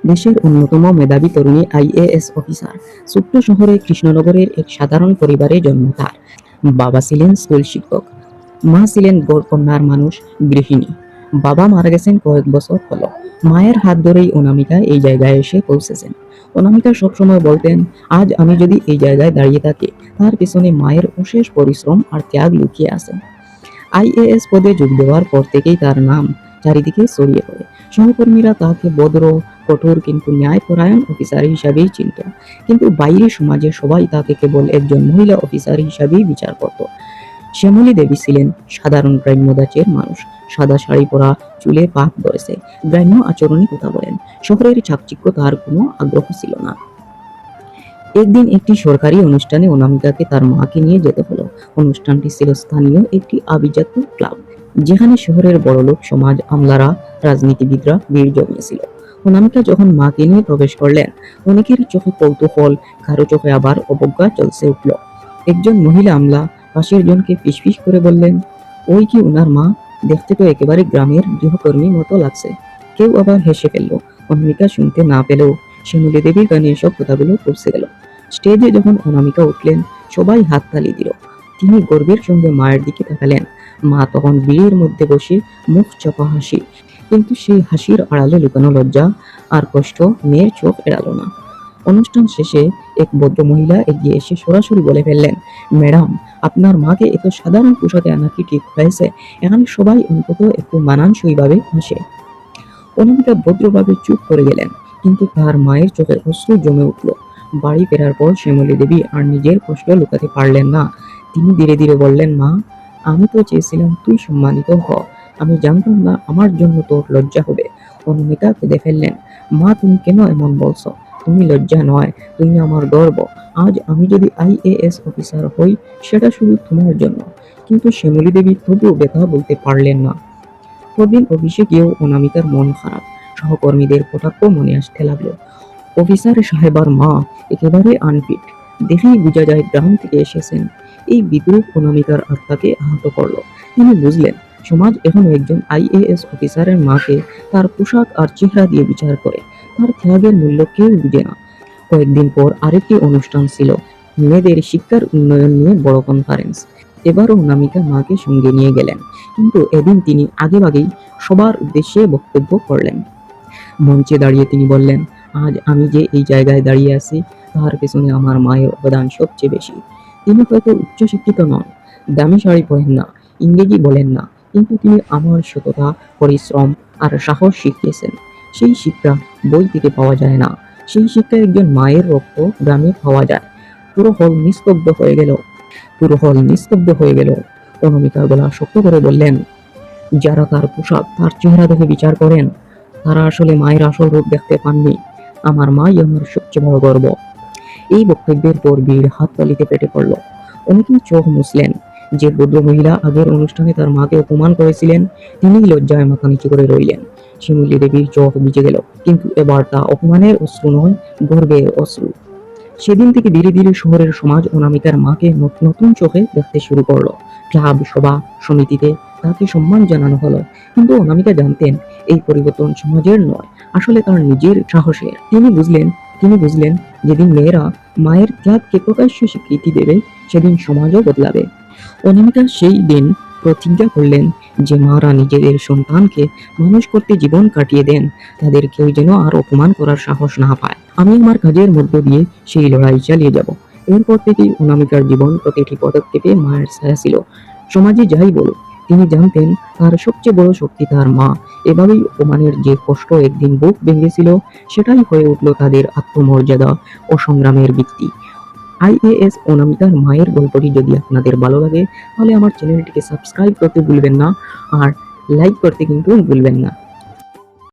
দেশের অন্যতম মেধাবী তরুণী আইএএস অফিসার। ছোট্ট শহরে কৃষ্ণনগরের এক সাধারণ পরিবারে জন্ম তার। বাবা ছিলেন স্কুল শিক্ষক, মা ছিলেন গড়কন্যার মানুষ, গৃহিণী। বাবা মারা গেছেন কয়েক বছর হলো। মায়ের হাত ধরেই অনামিকা এই জায়গায় এসে পৌঁছেছেন। অনামিকা সবসময় বলতেন, আজ আমি যদি এই জায়গায় দাঁড়িয়ে থাকি, তার পিছনে মায়ের অশেষ পরিশ্রম আর ত্যাগ লুকিয়ে আছে। আইএএস পদে যোগ দেওয়ার পর থেকেই তার নাম চারিদিকে ছড়িয়ে পড়ে। সহকর্মীরা তাকে ভদ্র, কঠোর কিন্তু ন্যায়পরায়ণ অফিসার হিসাবেই চিনত। কিন্তু বাইরে সমাজে সবাই তাকে কেবল একজন মহিলা অফিসার হিসাবেই বিচার করত। শ্যামলী দেবী ছিলেন সাধারণ গ্রাম্য ধাঁচের মানুষ। সাদা শাড়ি পরা, চুলে পাক ধরেছে, গ্রাম্য আচরণে কথা বলেন। শহরের চাকচিক্য তার কোনো আগ্রহ ছিল না। একদিন একটি সরকারি অনুষ্ঠানে অনামিকাকে তার মাকে নিয়ে যেতে হলো। অনুষ্ঠানটি ছিল স্থানীয় একটি আভিজাত্য ক্লাব, যেখানে শহরের বড়লোক সমাজ, আমলারা, রাজনীতিবিদরা ভিড় জমিয়েছিল। অনামিকা যখন মাকে নিয়ে প্রবেশ করলেন, অনেকের চোখে কৌতূহল, কারো চোখে আবার অবজ্ঞা চলছে উঠল। একজন মহিলা আমলা পাশের জনকে ফিসফিস করে বললেন, ওই কি উনার মা? দেখতে তো একেবারে গ্রামের গৃহকর্মীর মতো লাগছে। কেউ আবার হেসে ফেলল। অনামিকা শুনতে না পেলেও শ্যামলী দেবীর কানে এসব কথাগুলো পৌঁছে গেল। স্টেজে যখন অনামিকা উঠলেন, সবাই হাততালি দিল। তিনি গর্বের সঙ্গে মায়ের দিকে তাকালেন। মা তখন ভিড়ের মধ্যে বসে, মুখ চাপা হাসি, কিন্তু সেই হাসির আড়ালে লুকানো লজ্জা আর কষ্ট মেয়ের চোখ এড়ালো না। অনুষ্ঠান শেষে এক ভদ্র মহিলা এগিয়ে এসে সরাসরি বলে ফেললেন, ম্যাডাম, আপনার মাকে এত সাধারণ পোশাকে আনা কি ঠিক হয়েছে? এখানে সবাই অন্তত একটু মানানসইভাবে হাসে। অনামিকা ভদ্রভাবে চুপ করে গেলেন, কিন্তু তার মায়ের চোখে অশ্রু জমে উঠল। বাড়ি ফেরার পর শ্যামলী দেবী আর নিজের কষ্ট লুকাতে পারলেন না। তিনি ধীরে ধীরে বললেন, মা, আমি তো চেয়েছিলাম তুই সম্মানিত হ। আমি জানতাম না আমার জন্য তোর লজ্জা হবে। অনামিকা কেঁদে ফেললেন, মা, তুমি কেন এমন বলছো? তুমি লজ্জা নয়, তুমি আমার গর্ব। আজ আমি যদি আইএএস অফিসার হই, সেটা শুধু তোমার জন্য। কিন্তু শ্যামলী দেবী তবুও ব্যথা বলতে পারলেন না। পরদিন অফিসে গিয়েও অনামিকার মন খারাপ। সহকর্মীদের কটাক্ষ মনে আসতে লাগলো। অফিসার সাহেবার মা একেবারে আনফিট, দেখেই বোঝা যায় গ্রাম থেকে এসেছেন। এই বিদ্রুপ অনামিকার আত্মাকে আহত করলো। তিনি বুঝলেন, সমাজ এখন একজন আইএএস অফিসারের মাকে তার পোশাক আর চেহারা দিয়ে বিচার করে। তার ত্যাগের মূল্য কেউ বুঝে না। কয়েকদিন পর আরেকটি অনুষ্ঠান ছিল, মেয়েদের শিক্ষার উন্নয়ন নিয়ে বড় কনফারেন্স। এবারও অনামিকা মাকে সঙ্গে নিয়ে গেলেন, কিন্তু এদিন তিনি আগেভাগেই সবার উদ্দেশ্যে বক্তব্য করলেন। মঞ্চে দাঁড়িয়ে তিনি বললেন, আজ আমি যে এই জায়গায় দাঁড়িয়ে আছি, তার পেছনে আমার মায়ের অবদান সবচেয়ে বেশি। তিনি হয়তো উচ্চশিক্ষিত নন, দামি শাড়ি পরেন না, ইংরেজি বলেন না, কিন্তু তিনি আমার সততা, পরিশ্রম আর সাহস শিখিয়েছেন। সেই শিক্ষা বই থেকে পাওয়া যায় না, সেই শিক্ষা একজন মায়ের রক্ত গ্রামে পাওয়া যায়। পুরো হল নিস্তব্ধ হয়ে গেল। অনামিকা গলা শক্ত করে বললেন, যারা তার পোশাক, তার চেহারা দেখে বিচার করেন, তারা আসলে মায়ের আসল রূপ দেখতে পাননি। আমার মাই আমার সবচেয়ে বড় গর্ব। এই বক্তব্যের পর ভিড় হাততালিতে পেটে পড়ল। অনেকেই চোখ মুছলেন। যে ভদ্র মহিলা আগের অনুষ্ঠানে তার মাকে অপমান করেছিলেন, তিনি লজ্জায় মাথা নিচু করে রইলেন। শিমুলি দেবীর চোখ ভিজে গেল, কিন্তু এবার তা অপমানের অশ্রু নয়, গর্বের অশ্রু। সেদিন থেকে ধীরে ধীরে শহরের সমাজ অনামিকার মাকে নতুন চোখে দেখতে শুরু করলো। ক্লাব, সভা, সমিতিতে তাকে সম্মান জানানো হলো। কিন্তু অনামিকা জানতেন, এই পরিবর্তন সমাজের নয়, আসলে তার নিজের সাহসের। তিনি বুঝলেন যেদিন মেয়েরা মায়ের ত্যাগকে প্রকাশ্য স্বীকৃতি দেবে, সেদিন সমাজও বদলাবে। অনামিকা সেই দিন প্রতিজ্ঞা করলেন যে মারা নিজেদের সন্তানকে মানুষ করতে জীবন কাটিয়ে দেন, তাদের কেউ যেন আর অপমান করার সাহস না পায়। আমি আমার কাজের মধ্য দিয়ে সেই লড়াই চালিয়ে যাব। এরপর থেকেই অনামিকার জীবন প্রতিটি পদক্ষেপে মায়ের ছায়া ছিল। সমাজে যাই বলুক, তিনি জানতেন তার সবচেয়ে বড় শক্তি তার মা। এভাবেই অপমানের যে কষ্ট একদিন বুক ভেঙেছিল, সেটাই হয়ে উঠল তাদের আত্মমর্যাদা ও সংগ্রামের ভিত্তি। আইএএস অনামিকার মায়ের গল্পটি যদি আপনাদের ভালো লাগে, তাহলে আমার চ্যানেলটিকে সাবস্ক্রাইব করতে ভুলবেন না, আর লাইক করতে কিন্তু ভুলবেন না।